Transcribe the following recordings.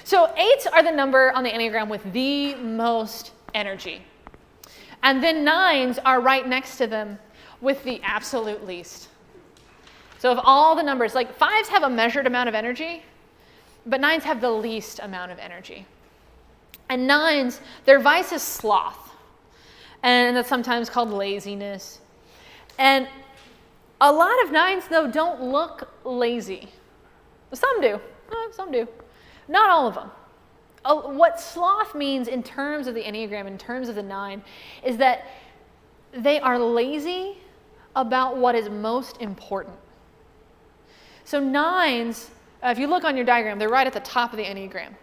So 8s are the number on the Enneagram with the most energy. And then 9s are right next to them with the absolute least. So of all the numbers, like 5s have a measured amount of energy, but 9s have the least amount of energy. And 9s, their vice is sloth. And that's sometimes called laziness. And a lot of 9s, though, don't look lazy. Some do. Some do. Not all of them. What sloth means in terms of the Enneagram, in terms of the 9, is that they are lazy about what is most important. So 9s, if you look on your diagram, they're right at the top of the Enneagram.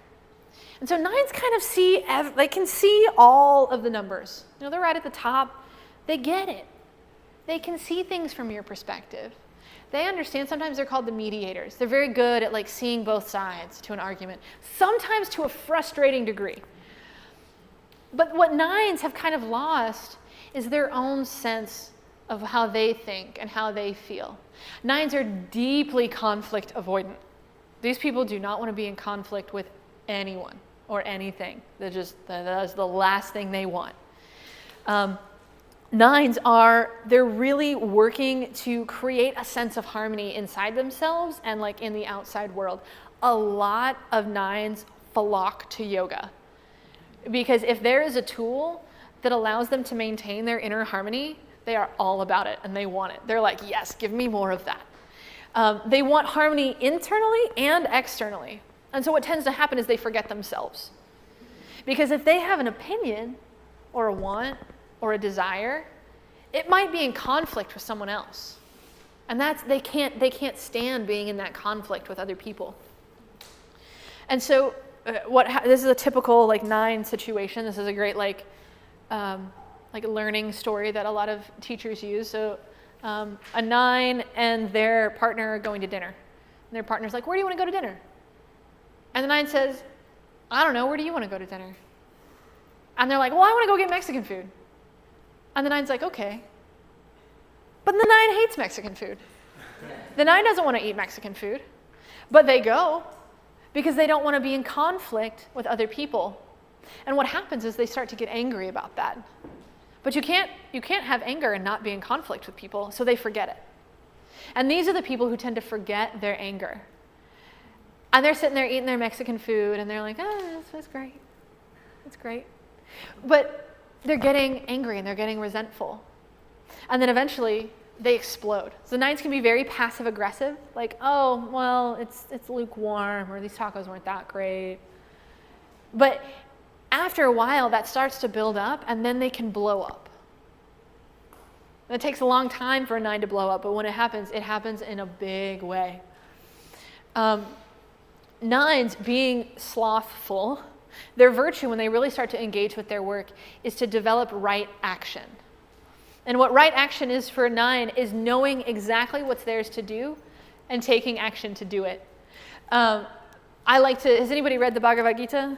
And so 9s kind of they can see all of the numbers. You know, they're right at the top. They get it. They can see things from your perspective. They understand. Sometimes they're called the mediators. They're very good at like seeing both sides to an argument, sometimes to a frustrating degree. But what 9s have kind of lost is their own sense of how they think and how they feel. 9s are deeply conflict avoidant. These people do not want to be in conflict with anyone or anything. That is the last thing they want. 9s they're really working to create a sense of harmony inside themselves and like in the outside world. A lot of 9s flock to yoga because if there is a tool that allows them to maintain their inner harmony, they are all about it and they want it. They're like, yes, give me more of that. They want harmony internally and externally. And so what tends to happen is they forget themselves. Because if they have an opinion or a want or a desire, it might be in conflict with someone else. And they can't stand being in that conflict with other people. And so this is a typical like 9 situation. This is a great like learning story that a lot of teachers use. So a 9 and their partner are going to dinner. And their partner's like, where do you want to go to dinner? And the 9 says, I don't know, where do you want to go to dinner? And they're like, well, I want to go get Mexican food. And the 9's like, okay. But the 9 hates Mexican food. The 9 doesn't want to eat Mexican food. But they go because they don't want to be in conflict with other people. And what happens is they start to get angry about that. But you can't have anger and not be in conflict with people, so they forget it. And these are the people who tend to forget their anger. And they're sitting there eating their Mexican food, and they're like, that's great. That's great. But they're getting angry, and they're getting resentful. And then eventually, they explode. So 9s can be very passive-aggressive, like, oh, well, it's lukewarm, or these tacos weren't that great. But after a while, that starts to build up, and then they can blow up. And it takes a long time for a 9 to blow up, but when it happens in a big way. 9s, being slothful, their virtue when they really start to engage with their work is to develop right action. And what right action is for a 9 is knowing exactly what's theirs to do and taking action to do it. Has anybody read the Bhagavad Gita?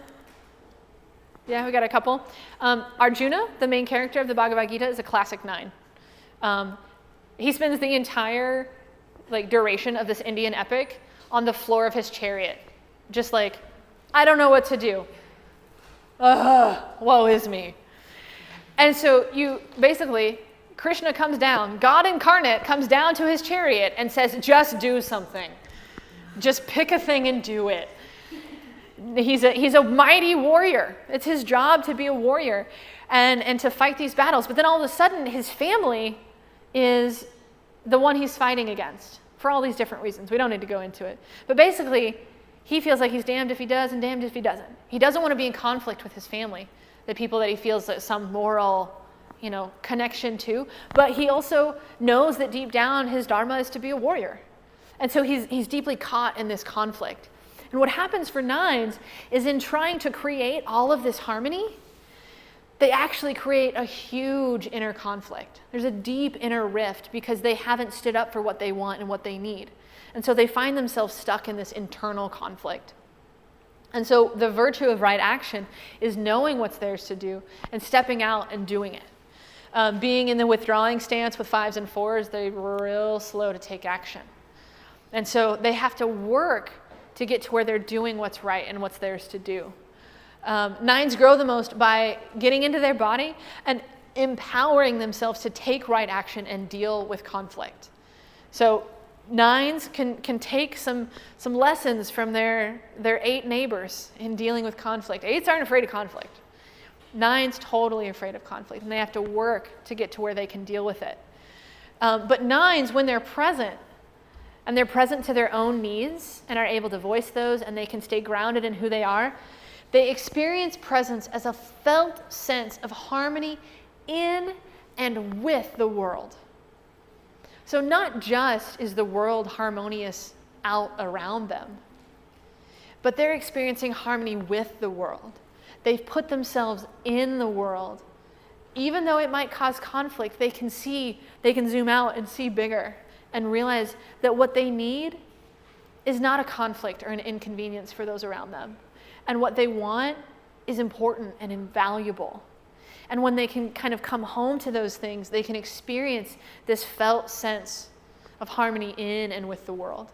Yeah, we got a couple. Arjuna, the main character of the Bhagavad Gita, is a classic 9. He spends the entire duration of this Indian epic on the floor of his chariot, just like, I don't know what to do. Woe is me. And so Krishna comes down, God incarnate comes down to his chariot and says, just do something. Just pick a thing and do it. He's a mighty warrior. It's his job to be a warrior and to fight these battles. But then all of a sudden, his family is the one he's fighting against for all these different reasons. We don't need to go into it. But basically, he feels like he's damned if he does and damned if he doesn't. He doesn't want to be in conflict with his family, the people that he feels some moral connection to. But he also knows that deep down, his dharma is to be a warrior. And so he's deeply caught in this conflict. And what happens for 9s is in trying to create all of this harmony, they actually create a huge inner conflict. There's a deep inner rift because they haven't stood up for what they want and what they need. And so they find themselves stuck in this internal conflict. And so the virtue of right action is knowing what's theirs to do and stepping out and doing it. Being in the withdrawing stance with 5s and 4s, they're real slow to take action. And so they have to work to get to where they're doing what's right and what's theirs to do. 9s grow the most by getting into their body and empowering themselves to take right action and deal with conflict. So 9s can take some lessons from their 8 neighbors in dealing with conflict. 8s aren't afraid of conflict. 9s totally afraid of conflict, and they have to work to get to where they can deal with it. But 9s, when they're present, and they're present to their own needs and are able to voice those, and they can stay grounded in who they are, they experience presence as a felt sense of harmony in and with the world. So not just is the world harmonious out around them, but they're experiencing harmony with the world. They've put themselves in the world. Even though it might cause conflict, they can zoom out and see bigger and realize that what they need is not a conflict or an inconvenience for those around them. And what they want is important and invaluable. And when they can kind of come home to those things, they can experience this felt sense of harmony in and with the world.